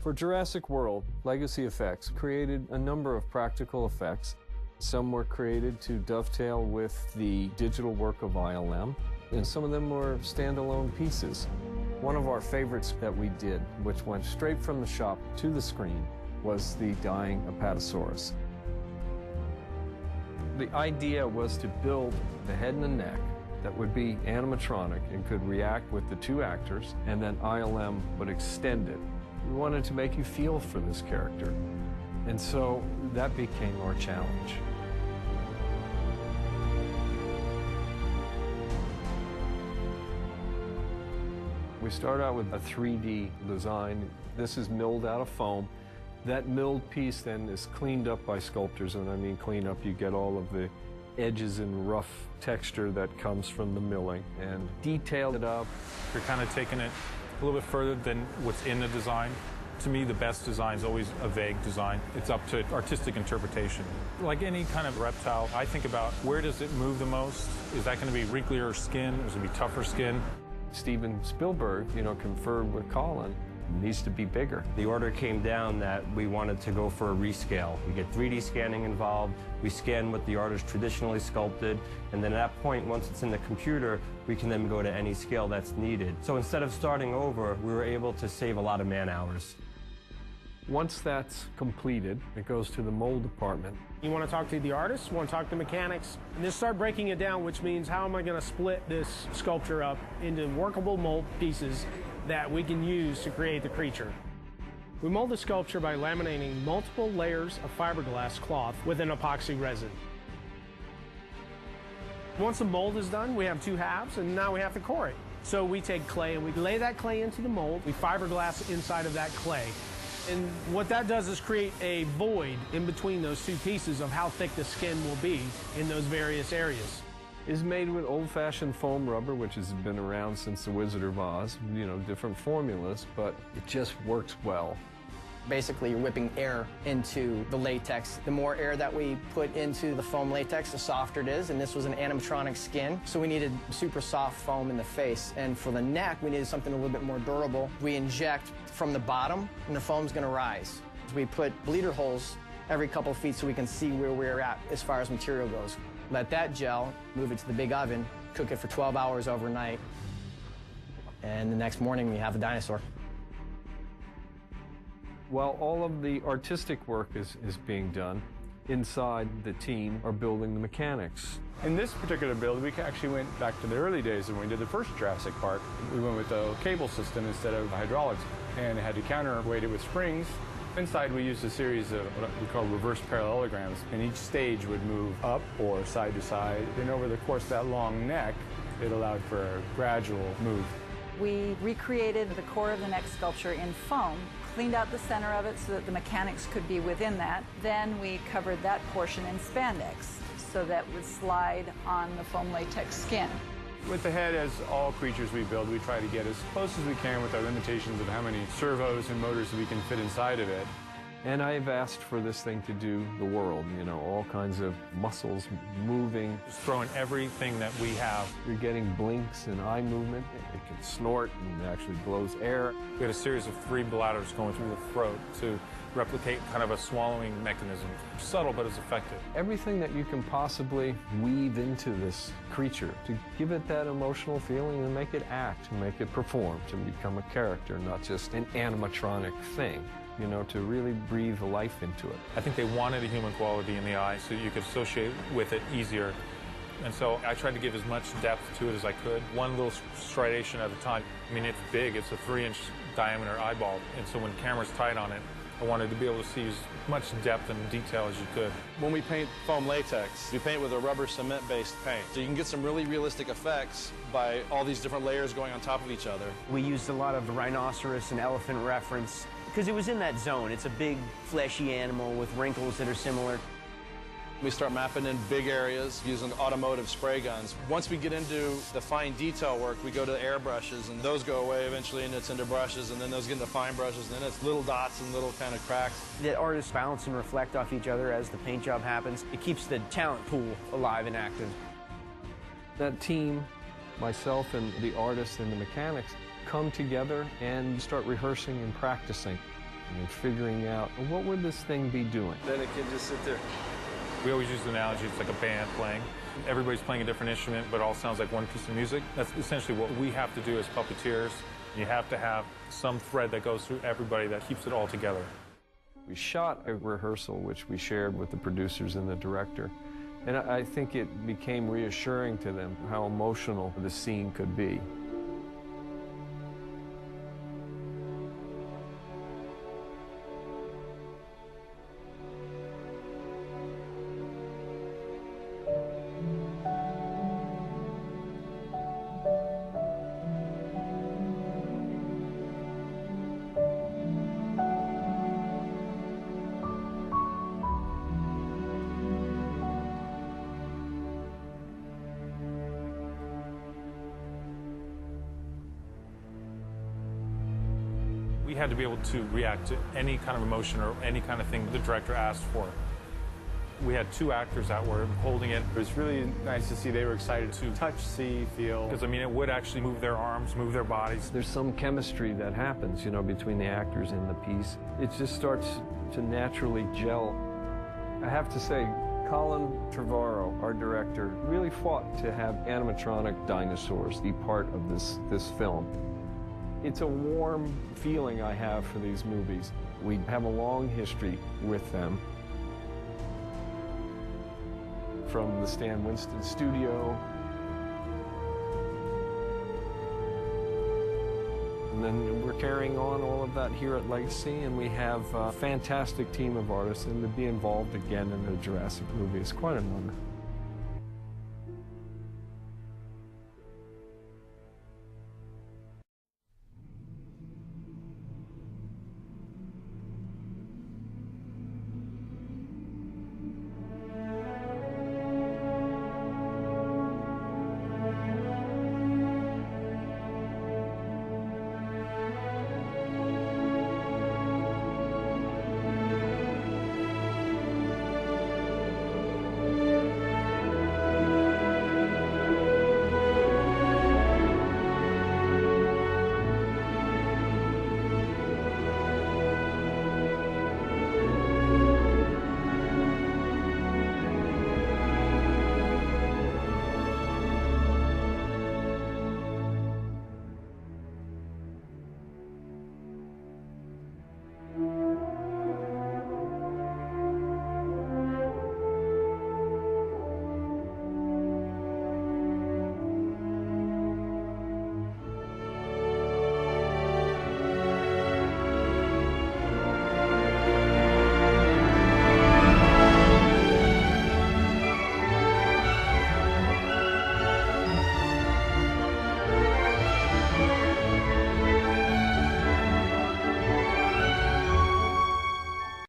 For Jurassic World, Legacy Effects created a number of practical effects. Some were created to dovetail with the digital work of ILM, and some of them were standalone pieces. One of our favorites that we did, which went straight from the shop to the screen, was the dying Apatosaurus. The idea was to build the head and the neck that would be animatronic and could react with the two actors, and then ILM would extend it. We wanted to make you feel for this character, and so that became our challenge. We start out with a 3D design. This is milled out of foam. That milled piece then is cleaned up by sculptors, and I mean clean up, you get all of the edges and rough texture that comes from the milling, and detail it up. You're kind of taking it a little bit further than what's in the design. To me, the best design is always a vague design. It's up to artistic interpretation. Like any kind of reptile, I think about where does it move the most? Is that going to be wrinklier skin? Is it going to be tougher skin? Steven Spielberg, conferred with Colin. It needs to be bigger. The order came down that we wanted to go for a rescale. We get 3D scanning involved, we scan what the artist traditionally sculpted, and then at that point, once it's in the computer, we can then go to any scale that's needed. So instead of starting over, we were able to save a lot of man-hours. Once that's completed, it goes to the mold department. You want to talk to the artists, you want to talk to mechanics, and then start breaking it down, which means how am I going to split this sculpture up into workable mold pieces that we can use to create the creature. We mold the sculpture by laminating multiple layers of fiberglass cloth with an epoxy resin. Once the mold is done, we have two halves, and now we have to core it. So we take clay and we lay that clay into the mold, we fiberglass inside of that clay. And what that does is create a void in between those two pieces of how thick the skin will be in those various areas. Is made with old-fashioned foam rubber, which has been around since the Wizard of Oz, different formulas, but it just works well. Basically, you're whipping air into the latex. The more air that we put into the foam latex, the softer it is, and this was an animatronic skin, so we needed super soft foam in the face. And for the neck, we needed something a little bit more durable. We inject from the bottom, and the foam's gonna rise. We put bleeder holes every couple feet so we can see where we're at as far as material goes. Let that gel, move it to the big oven, cook it for 12 hours overnight, and the next morning we have a dinosaur. While all of the artistic work is being done, inside the team are building the mechanics. In this particular build, we actually went back to the early days when we did the first Jurassic Park. We went with a cable system instead of hydraulics, and had to counterweight it with springs. Inside, we used a series of what we call reverse parallelograms, and each stage would move up or side to side. And over the course of that long neck, it allowed for a gradual move. We recreated the core of the neck sculpture in foam, cleaned out the center of it so that the mechanics could be within that. Then we covered that portion in spandex so that it would slide on the foam latex skin. With the head, as all creatures we build, we try to get as close as we can with our limitations of how many servos and motors we can fit inside of it. And I've asked for this thing to do the world, all kinds of muscles moving. Just throwing everything that we have. You're getting blinks and eye movement. It can snort and actually blows air. We had a series of 3 bladders going through the throat to replicate kind of a swallowing mechanism. Subtle, but it's effective. Everything that you can possibly weave into this creature to give it that emotional feeling and make it act, and make it perform, to become a character, not just an animatronic thing. To really breathe life into it. I think they wanted a human quality in the eye so you could associate with it easier. And so I tried to give as much depth to it as I could, one little striation at a time. I mean, it's big, it's a 3-inch diameter eyeball, and so when camera's tight on it, I wanted to be able to see as much depth and detail as you could. When we paint foam latex, we paint with a rubber cement-based paint. So you can get some really realistic effects by all these different layers going on top of each other. We used a lot of rhinoceros and elephant reference because it was in that zone. It's a big, fleshy animal with wrinkles that are similar. We start mapping in big areas using automotive spray guns. Once we get into the fine detail work, we go to airbrushes, and those go away eventually, and it's into brushes, and then those get into fine brushes, and then it's little dots and little kind of cracks. The artists bounce and reflect off each other as the paint job happens. It keeps the talent pool alive and active. That team, myself and the artists and the mechanics, come together and start rehearsing and practicing. and figuring out, what would this thing be doing? Then it can just sit there. We always use the analogy, it's like a band playing. Everybody's playing a different instrument, but it all sounds like one piece of music. That's essentially what we have to do as puppeteers. You have to have some thread that goes through everybody that keeps it all together. We shot a rehearsal, which we shared with the producers and the director. And I think it became reassuring to them how emotional the scene could be. We had to be able to react to any kind of emotion or any kind of thing the director asked for. We had 2 actors that were holding it. It was really nice to see they were excited to touch, see, feel. Because, I mean, it would actually move their arms, move their bodies. There's some chemistry that happens, between the actors in the piece. It just starts to naturally gel. I have to say, Colin Trevorrow, our director, really fought to have animatronic dinosaurs be part of this film. It's a warm feeling I have for these movies. We have a long history with them. From the Stan Winston studio. And then we're carrying on all of that here at Legacy, and we have a fantastic team of artists, and to be involved again in the Jurassic movie is quite an honor.